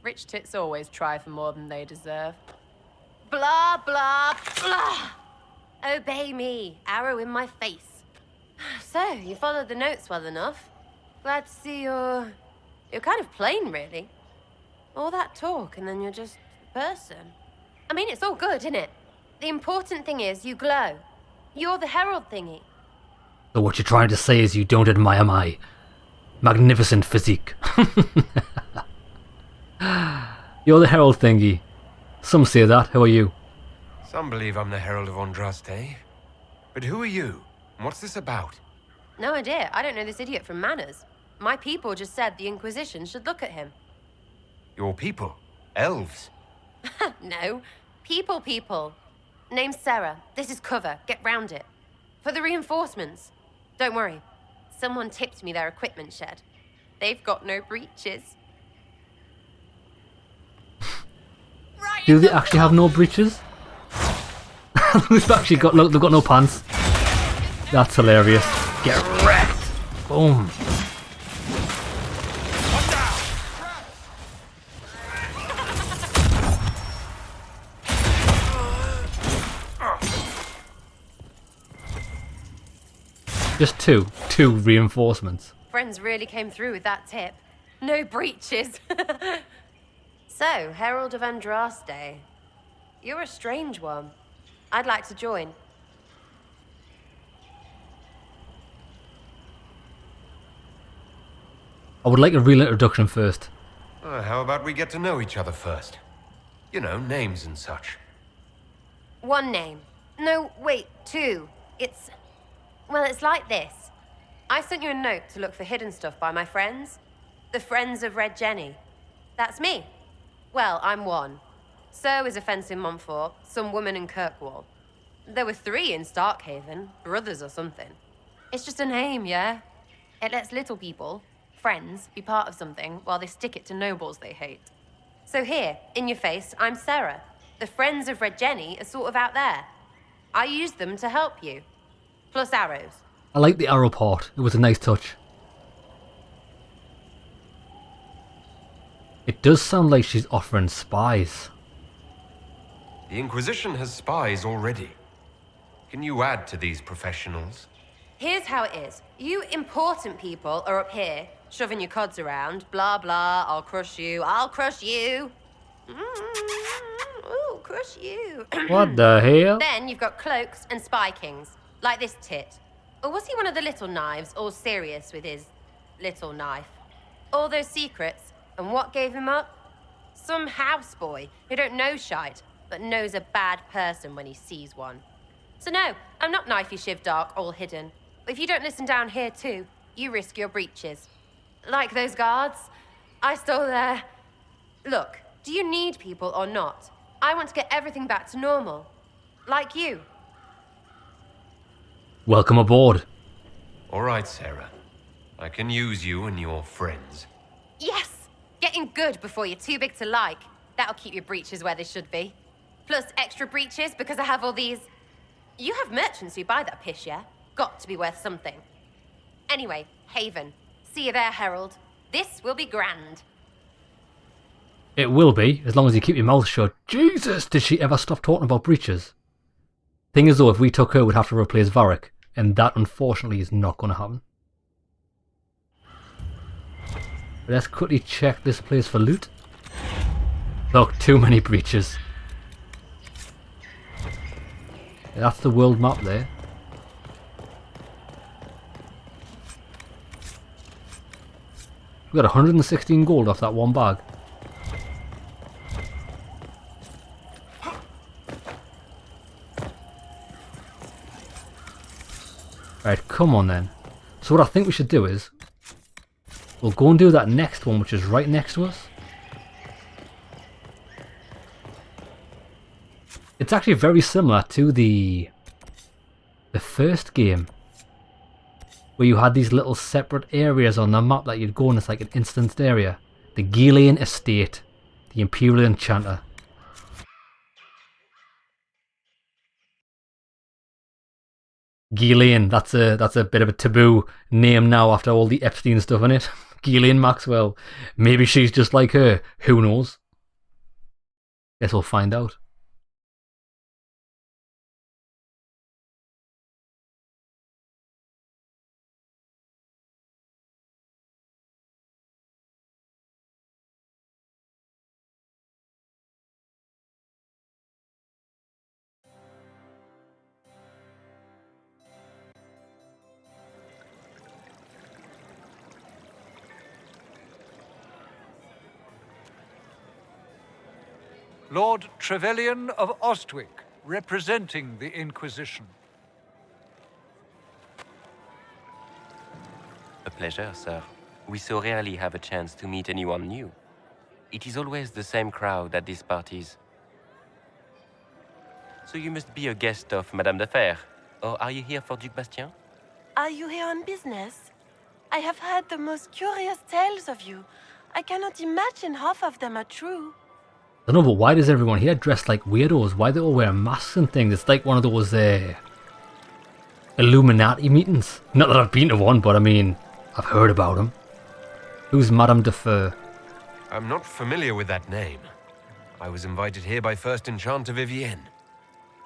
Rich tits always try for more than they deserve. Blah, blah, blah. Obey me. Arrow in my face. So, you followed the notes well enough. Glad to see you're kind of plain, really. All that talk, and then you're just a person. I mean, it's all good, isn't it? The important thing is you glow. You're the herald thingy. So what you're trying to say is you don't admire my magnificent physique. You're the herald thingy. Some say that. How are you? Some believe I'm the Herald of Andraste. But who are you? And what's this about? No idea. I don't know this idiot from Manners. My people just said the Inquisition should look at him. Your people? Elves? No. People. Name's Sarah. This is cover. Get round it. For the reinforcements. Don't worry. Someone tipped me their equipment shed. They've got no breaches. Do they actually have no breeches? They've actually got, look, they've got no pants. That's hilarious. Get wrecked! Boom. Just two reinforcements. Friends really came through with that tip. No breaches. So, Herald of Andraste. You're a strange one. I'd like to join. I would like a real introduction first. How about we get to know each other first? You know, names and such. One name. No, wait, two. Well, it's like this. I sent you a note to look for hidden stuff by my friends. The Friends of Red Jenny. That's me. Well, I'm one. So is a fence in Montfort, some woman in Kirkwall. There were 3 in Starkhaven, brothers or something. It's just a name, yeah? It lets little people, friends, be part of something while they stick it to nobles they hate. So here, in your face, I'm Sarah. The Friends of Red Jenny are sort of out there. I used them to help you. Plus arrows. I like the arrow part. It was a nice touch. It does sound like she's offering spies. The Inquisition has spies already. Can you add to these professionals? Here's how it is. You important people are up here, shoving your cods around. Blah, blah, I'll crush you. Ooh, crush you. What the hell? Then you've got cloaks and spy kings, like this tit. Or was he one of the little knives, all serious with his little knife? All those secrets, and what gave him up? Some houseboy who don't know shite, but knows a bad person when he sees one. So no, I'm not knifey shiv dark, all hidden. But if you don't listen down here too, you risk your breeches. Like those guards, I stole their... Look, do you need people or not? I want to get everything back to normal. Like you. Welcome aboard. All right, Sarah. I can use you and your friends. Yes! Getting good before you're too big to like. That'll keep your breeches where they should be. Plus extra breeches because I have all these... You have merchants who buy that pish, yeah? Got to be worth something. Anyway, Haven. See you there, Herald. This will be grand. It will be, as long as you keep your mouth shut. Jesus, did she ever stop talking about breeches? Thing is though, if we took her, we'd have to replace Varric. And that, unfortunately, is not going to happen. But let's quickly check this place for loot. Look, too many breaches. That's the world map there. We got 116 gold off that one bag. Right, come on then. So what I think we should do is, we'll go and do that next one, which is right next to us. It's actually very similar to the first game, where you had these little separate areas on the map that you'd go in. It's like an instanced area. The Gillian Estate, the Imperial Enchanter. Gillian, that's a bit of a taboo name now after all the Epstein stuff in it. Gillian Maxwell. Maybe she's just like her. Who knows? Guess we'll find out. Lord Trevelyan of Ostwick, representing the Inquisition. A pleasure, sir. We so rarely have a chance to meet anyone new. It is always the same crowd at these parties. So you must be a guest of Madame de Fer, or are you here for Duc Bastien? Are you here on business? I have heard the most curious tales of you. I cannot imagine half of them are true. I don't know, but why does everyone here dress like weirdos? Why they all wear masks and things? It's like one of those Illuminati meetings. Not that I've been to one, but I mean, I've heard about them. Who's Madame de Fer? I'm not familiar with that name. I was invited here by First Enchanter Vivienne.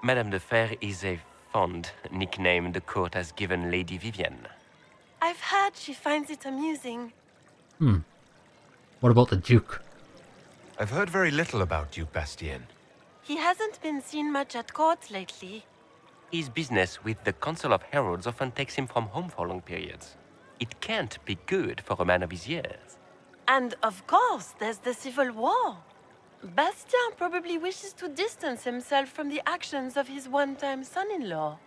Madame de Fer is a fond nickname the court has given Lady Vivienne. I've heard she finds it amusing. What about the Duke? I've heard very little about Duke Bastien. He hasn't been seen much at court lately. His business with the Council of Heralds often takes him from home for long periods. It can't be good for a man of his years. And of course, there's the Civil War. Bastien probably wishes to distance himself from the actions of his one-time son-in-law.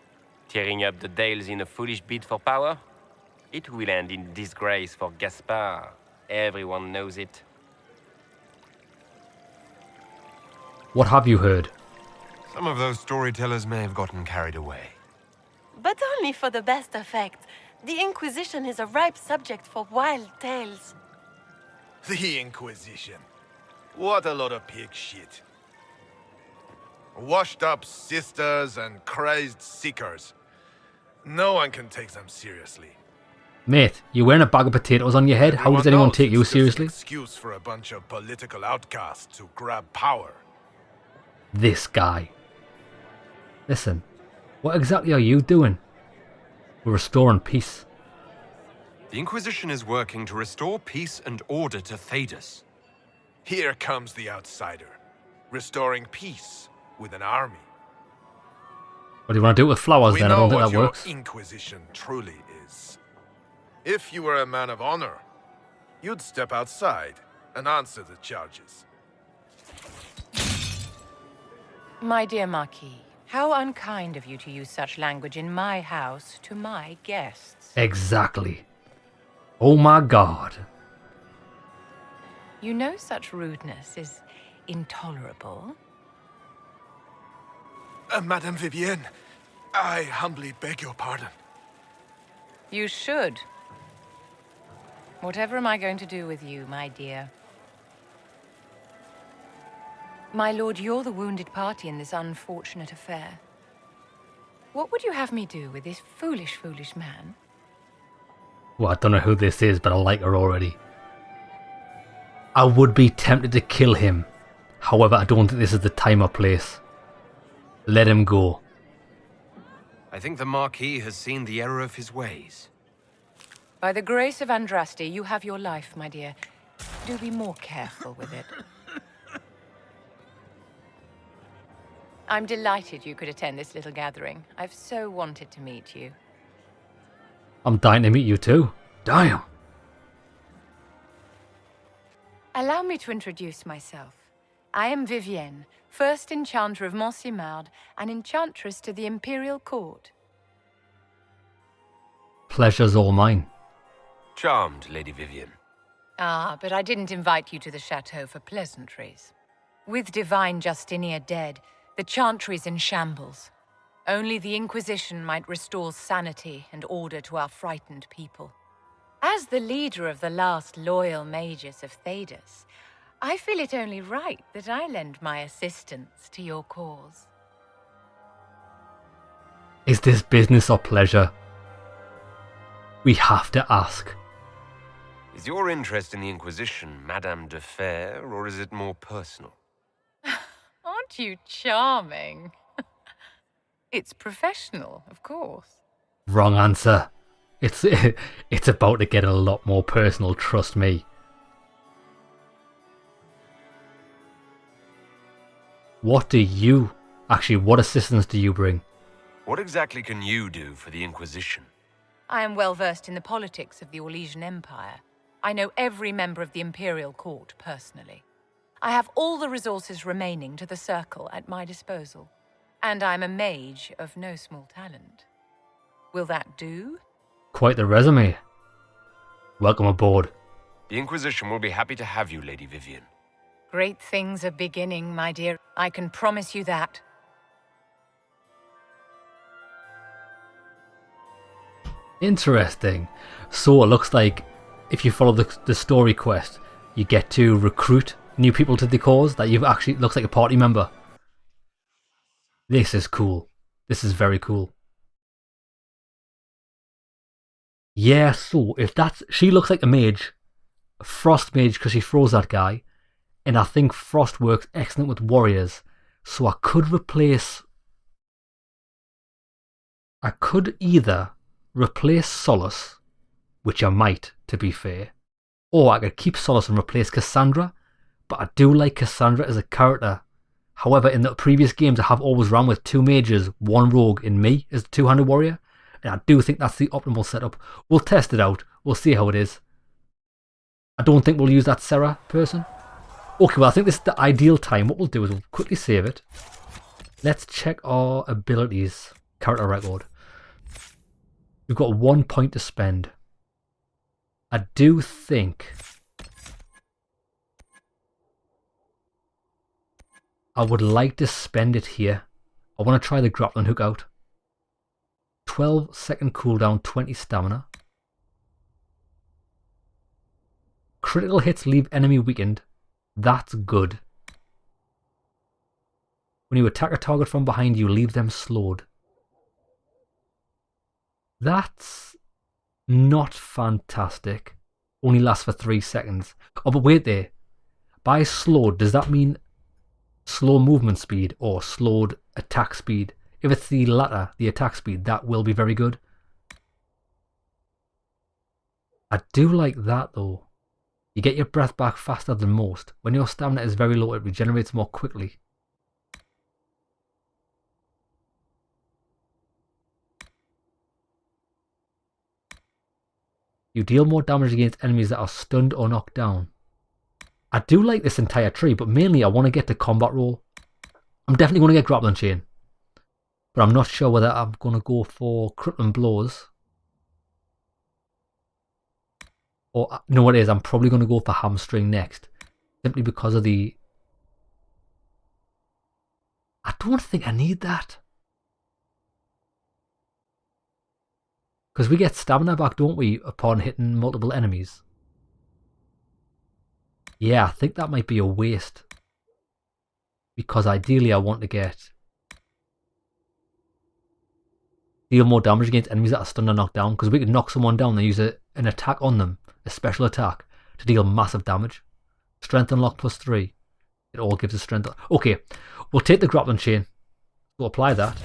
Tearing up the Dales in a foolish bid for power? It will end in disgrace for Gaspard. Everyone knows it. What have you heard? Some of those storytellers may have gotten carried away. But only for the best effect. The Inquisition is a ripe subject for wild tales. The Inquisition. What a lot of pig shit. Washed up sisters and crazed seekers. No one can take them seriously. Mate, you're wearing a bag of potatoes on your head? How does anyone take you seriously? It's just an excuse for a bunch of political outcasts to grab power. This guy. Listen, what exactly are you doing? We're restoring peace. The Inquisition is working to restore peace and order to Thedas. Here comes the outsider, restoring peace with an army. What do you want to do with flowers then? I don't think that works. We know what your Inquisition truly is. If you were a man of honor, you'd step outside and answer the charges. My dear Marquis, how unkind of you to use such language in my house to my guests. Exactly. Oh my god. You know such rudeness is intolerable. Madame Vivienne, I humbly beg your pardon. You should. Whatever am I going to do with you, my dear? My lord, you're the wounded party in this unfortunate affair. What would you have me do with this foolish, foolish man? Well, I don't know who this is, but I like her already. I would be tempted to kill him. However, I don't think this is the time or place. Let him go. I think the Marquis has seen the error of his ways. By the grace of Andraste, you have your life, my dear. Do be more careful with it. I'm delighted you could attend this little gathering. I've so wanted to meet you. I'm dying to meet you too. Damn. Allow me to introduce myself. I am Vivienne, first Enchanter of Montsimard and Enchantress to the Imperial Court. Pleasure's all mine. Charmed, Lady Vivienne. Ah, but I didn't invite you to the chateau for pleasantries. With Divine Justinia dead, the Chantry's in shambles. Only the Inquisition might restore sanity and order to our frightened people. As the leader of the last loyal mages of Thedas, I feel it only right that I lend my assistance to your cause. Is this business or pleasure? We have to ask. Is your interest in the Inquisition Madame de Fer, or is it more personal? Aren't you charming? It's professional, of course. Wrong answer. It's about to get a lot more personal, trust me. What assistance do you bring? What exactly can you do for the Inquisition? I am well versed in the politics of the Orlesian Empire. I know every member of the Imperial Court personally. I have all the resources remaining to the Circle at my disposal. And I'm a mage of no small talent. Will that do? Quite the resume. Welcome aboard. The Inquisition will be happy to have you, Lady Vivienne. Great things are beginning, my dear. I can promise you that. Interesting. So it looks like if you follow the story quest, you get to recruit new people to the cause that you've actually looks like a party member. This is cool. This is very cool. Yeah, so if she looks like a mage, a frost mage because she throws that guy, and I think frost works excellent with warriors. So I could either replace Solace, which I might, to be fair, or I could keep Solace and replace Cassandra, but I do like Cassandra as a character. However, in the previous games I have always run with 2 mages, 1 rogue, and me as the 2-handed warrior, and I do think that's the optimal setup. We'll test it out, we'll see how it is. I don't think we'll use that Sarah person. Okay, well I think this is the ideal time. What we'll do is we'll quickly save it. Let's check our abilities, character record. We've got 1 point to spend. I do think I would like to spend it here. I want to try the grappling hook out. 12-second cooldown, 20 stamina. Critical hits leave enemy weakened. That's good. When you attack a target from behind you, leave them slowed. That's not fantastic. Only lasts for 3 seconds. Oh, but wait there. By slowed, does that mean slow movement speed or slowed attack speed? If it's the latter, the attack speed, that will be very good. I do like that though. You get your breath back faster than most. When your stamina is very low, it regenerates more quickly. You deal more damage against enemies that are stunned or knocked down. I do like this entire tree, but mainly I want to get to combat roll. I'm definitely going to get grappling chain. But I'm not sure whether I'm going to go for crippling blows. Or, no it is, I'm probably going to go for hamstring next. Simply because of the... I don't think I need that. Because we get stamina back, don't we, upon hitting multiple enemies? Yeah, I think that might be a waste. Because ideally I want to get... deal more damage against enemies that are stunned or knocked down. Because we can knock someone down and use an attack on them. A special attack. To deal massive damage. Strength unlock +3. It all gives us strength. Okay, we'll take the grappling chain. We'll apply that.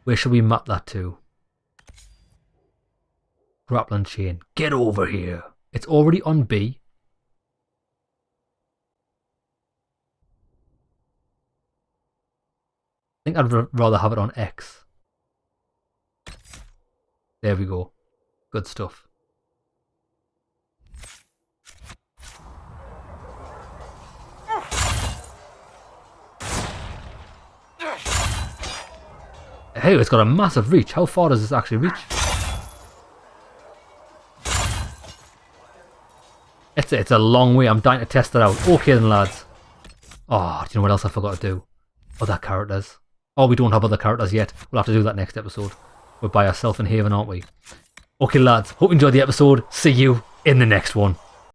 Where should we map that to? Grappling chain. Get over here. It's already on B. I think I'd rather have it on X. There we go. Good stuff. Hey, it's got a massive reach. How far does this actually reach? It's a long way. I'm dying to test it out. Okay then, lads. Oh, do you know what else I forgot to do? Other characters. Oh, we don't have other characters yet. We'll have to do that next episode. We're by ourselves in Haven, aren't we? Okay, lads. Hope you enjoyed the episode. See you in the next one.